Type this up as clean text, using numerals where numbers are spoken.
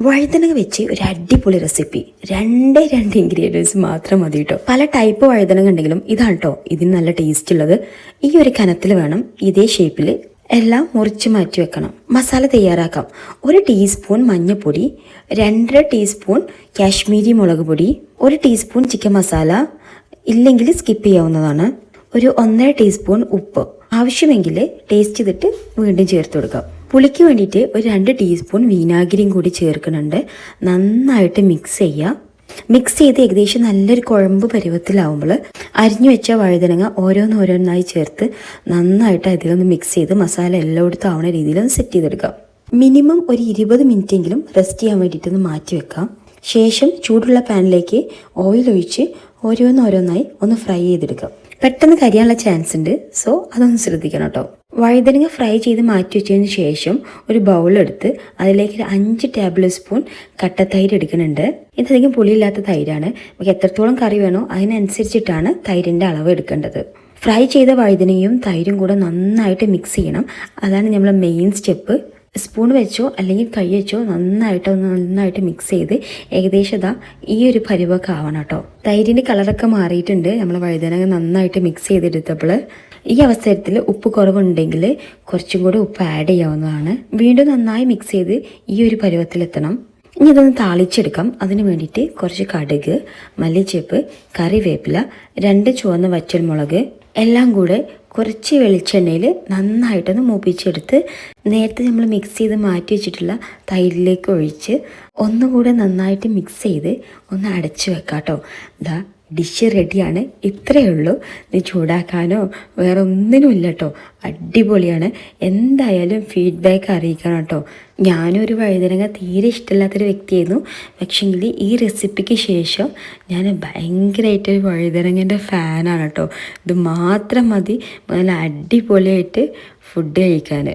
വഴുതനങ്ങ വെച്ച് ഒരു അടിപൊളി റെസിപ്പി. രണ്ട് ഇൻഗ്രീഡിയൻസ് മാത്രം മതി കേട്ടോ. പല ടൈപ്പ് വഴുതനങ്ങ ഉണ്ടെങ്കിലും ഇതാണ് കേട്ടോ ഇതിന് നല്ല ടേസ്റ്റ് ഉള്ളത്. ഈ ഒരു കനത്തിൽ വേണം, ഇതേ ഷേപ്പിൽ എല്ലാം മുറിച്ച് മാറ്റി വെക്കണം. മസാല തയ്യാറാക്കാം. 1 ടീസ്പൂൺ മഞ്ഞൾപ്പൊടി, 2.5 ടീസ്പൂൺ കാശ്മീരി മുളക് പൊടി, 1 ടീസ്പൂൺ ചിക്കൻ മസാല, ഇല്ലെങ്കിൽ സ്കിപ്പ് ചെയ്യാവുന്നതാണ്, ഒരു 1.5 ടീസ്പൂൺ ഉപ്പ്, ആവശ്യമെങ്കിൽ ടേസ്റ്റ് ചെയ്തിട്ട് വീണ്ടും ചേർത്ത് കൊടുക്കാം. പുളിക്ക് വേണ്ടിയിട്ട് ഒരു 2 ടീസ്പൂൺ വിനാഗിരിയും കൂടി ചേർക്കുന്നുണ്ട്. നന്നായിട്ട് മിക്സ് ചെയ്യുക. മിക്സ് ചെയ്ത് ഏകദേശം നല്ലൊരു കുഴമ്പ് പരുവത്തിലാവുമ്പോൾ അരിഞ്ഞു വെച്ച വഴുതനങ്ങ ഓരോന്നോരോന്നായി ചേർത്ത് നന്നായിട്ട് അതിലൊന്ന് മിക്സ് ചെയ്ത് മസാല എല്ലായിടത്തും ആവുന്ന രീതിയിൽ ഒന്ന് സെറ്റ് ചെയ്തെടുക്കാം. മിനിമം ഒരു 20 മിനിറ്റെങ്കിലും റെസ്റ്റ് ചെയ്യാൻ വേണ്ടിയിട്ടൊന്ന് മാറ്റി വെക്കാം. ശേഷം ചൂടുള്ള പാനിലേക്ക് ഓയിൽ ഒഴിച്ച് ഓരോന്നോരോന്നായി ഒന്ന് ഫ്രൈ ചെയ്തെടുക്കാം. പെട്ടെന്ന് കരിയാനുള്ള ചാൻസ് ഉണ്ട്, സോ അതൊന്ന് ശ്രദ്ധിക്കണം കേട്ടോ. വഴുതനങ്ങ ഫ്രൈ ചെയ്ത് മാറ്റി വെച്ചതിന് ശേഷം ഒരു ബൗളെടുത്ത് അതിലേക്ക് 5 ടേബിൾ സ്പൂൺ കട്ടത്തൈര് എടുക്കുന്നുണ്ട്. ഇതധികം പുളിയില്ലാത്ത തൈരാണ്. നമുക്ക് എത്രത്തോളം കറി വേണോ അതിനനുസരിച്ചിട്ടാണ് തൈരിൻ്റെ അളവ് എടുക്കേണ്ടത്. ഫ്രൈ ചെയ്ത വഴുതനയും തൈരും കൂടെ നന്നായിട്ട് മിക്സ് ചെയ്യണം. അതാണ് നമ്മളെ മെയിൻ സ്റ്റെപ്പ്. സ്പൂൺ വെച്ചോ അല്ലെങ്കിൽ കൈ വെച്ചോ നന്നായിട്ട് മിക്സ് ചെയ്ത് ഏകദേശം ഈ ഒരു പരുവൊക്കെ ആവണം കേട്ടോ. തൈരിൻ്റെ കളറൊക്കെ മാറിയിട്ടുണ്ട് നമ്മൾ വഴുതനങ്ങ നന്നായിട്ട് മിക്സ് ചെയ്തെടുത്തപ്പോൾ. ഈ അവസരത്തിൽ ഉപ്പ് കുറവുണ്ടെങ്കിൽ കുറച്ചും കൂടെ ഉപ്പ് ആഡ് ചെയ്യാവുന്നതാണ്. വീണ്ടും നന്നായി മിക്സ് ചെയ്ത് ഈ ഒരു പരുവത്തിലെത്തണം. ഇനി ഇതൊന്ന് താളിച്ചെടുക്കാം. അതിന് വേണ്ടിയിട്ട് കുറച്ച് കടുക്, മല്ലിച്ചപ്പ്, കറിവേപ്പില, 2 ചുവന്ന വറ്റൽമുളക് എല്ലാം കൂടെ കുറച്ച് വെളിച്ചെണ്ണയിൽ നന്നായിട്ടൊന്ന് മൂപ്പിച്ചെടുത്ത് നേരത്തെ നമ്മൾ മിക്സ് ചെയ്ത് മാറ്റി വെച്ചിട്ടുള്ള തൈരിലേക്ക് ഒഴിച്ച് ഒന്നുകൂടെ നന്നായിട്ട് മിക്സ് ചെയ്ത് ഒന്ന് അടച്ച് വെക്കാം കേട്ടോ. ഡിഷ് റെഡിയാണ്. ഇത്രയേ ഉള്ളൂ. ഇത് ചൂടാക്കാനോ വേറെ ഒന്നിനും ഇല്ല കേട്ടോ. അടിപൊളിയാണ്. എന്തായാലും ഫീഡ്ബാക്ക് അറിയിക്കണം കേട്ടോ. ഞാനൊരു വഴുതനങ്ങ തീരെ ഇഷ്ടമില്ലാത്തൊരു വ്യക്തിയായിരുന്നു. പക്ഷേങ്കിൽ ഈ റെസിപ്പിക്ക് ശേഷം ഞാൻ ഭയങ്കരമായിട്ടൊരു വഴുതനങ്ങൻ്റെ ഫാനാണ് കേട്ടോ. ഇത് മാത്രം മതി നല്ല അടിപൊളിയായിട്ട് ഫുഡ് കഴിക്കാൻ.